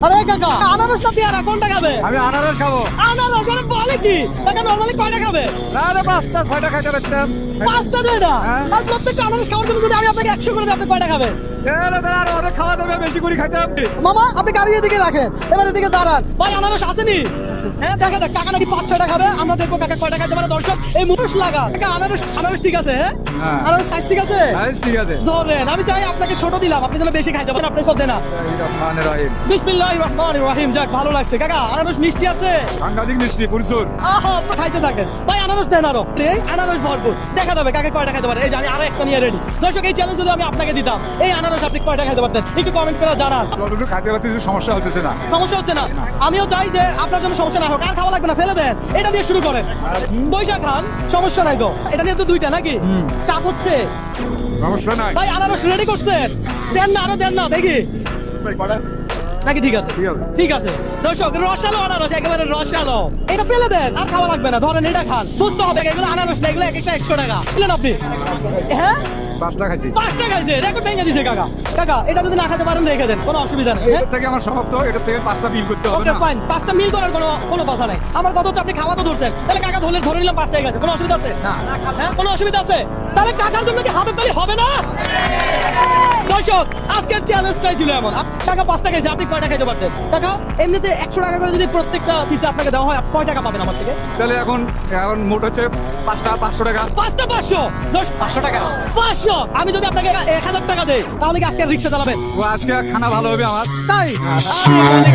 আরে কাকা আনারস না পেয়ারা কোনটা খাবে? আমি আনারস খাবো। আনারস আরে বলে কি কাকা নরমালি কয়টা খাবে? না রে 5টা 6টা খাইতে পারতাম। 5টা ছয়টা হ্যাঁ। আর প্রত্যেকটা আনারস খাওয়ার জন্য যদি আমি আপনাকে 100 করে দিই আপনি কয়টা খাবেন? এরে দাঁড়া অনেক খাওয়া যাবে বেশি করে খাইতাম। মামা আপনি গাড়ি এদিকে রাখেন এবার এদিকে দাঁড়ান ভাই আনারস আসেনি হ্যাঁ দেখা যাক কাকা নাকি 5-6টা খাবে আমরা দেখবো কাকা কয়টা খাইতে পারে দর্শক এই মুখোশ লাগা কাকা আনারস ঠিক আছে হ্যাঁ হ্যাঁ। আনারস সাইজ ঠিক আছে সাইজ ঠিক আছে। ধরেন আমি চাই আপনাকে ছোট দিলাম আপনি যেন বেশি খাইতে পারেন আপনি সহ্য না রহমানির রহিম। বিসমিল্লাহির রহমানির রহিম যাক ভালো লাগছে কাকা আনারস মিষ্টি আছে সাংঘাতিক মিষ্টি প্রচুর। আহা আপনি খাইতে থাকেন ভাই আনারস দেন আরো এই আনারস ভরপুর দেখা যাবে কাকে কয়টা খাইতে পারে এই যে আমি আরো একটা নিয়ে রেডি দর্শক এই চ্যালেঞ্জ যদি আমি আপনাকে দিতাম এই আনারস আপনি কয়টা খাইতে পারতেন একটু কমেন্ট করে জানান যতটুকু খাইতে পারতেছি সমস্যা হতেছে না। সমস্যা হচ্ছে না আমিও চাই যে আপনার জন্য সমস্যা না হোক আর খাওয়া লাগবে না ফেলে দেন এটা দিয়ে শুরু করেন বৈশা খান সমস্যা নাই তো এটা নিয়ে তো দুইটা নাকি চাপ হচ্ছে সমস্যা নাই। ভাই আনারস রেডি করছেন দেন না আরো দেন না দেখি নাকি ঠিক আছে ঠিক আছে। ঠিক আছে দর্শক রসালো আনারস একেবারে রসালো এটা ফেলে দেন আর খাওয়া লাগবে না ধরেন এটা খান বুঝতে হবে এগুলো আনারস না এগুলো এক একটা 100 টাকা দিলেন আপনি হ্যাঁ 5টা খাইছি। 5টা খাইছে রেকর্ড ভেঙে দিছে কাকা কাকা এটা যদি না খেতে পারেন রেখে দেন কোনো অসুবিধা নেই হ্যাঁ এর থেকে আমার সমাপ্ত। এটার থেকে 5টা বিল করতে হবে ওকে না। ফাইন 5টা মিল করার কোনো কথা নাই আমার কথা হচ্ছে আপনি খাওয়া তো ধরছেন তাহলে কাকা ধরে নিলাম 5টাই গেছে কোনো অসুবিধা আছে না। হ্যাঁ কোনো অসুবিধা আছে তাহলে কাকার জন্য কি হাতের তালি হবে না দর্শক আজকের চ্যালেঞ্জটাই ছিল এমন কাকা 5টা খাইছে আপনি কয়টা খাইতে পারতেন কাকা এমনিতে 100 টাকা করে যদি প্রত্যেকটা পিসে আপনাকে দেওয়া হয় আপনি কয় টাকা পাবেন আমার থেকে তাহলে এখন মোট হচ্ছে 5টা 500 টাকা। 5টা 500 500 টাকা 500 আমি যদি আপনাকে 1000 টাকা দেই তাহলে কি আজকে রিকশা চালাবেন ও আজকে খানা ভালো হবে আমার। তাই আরে বলে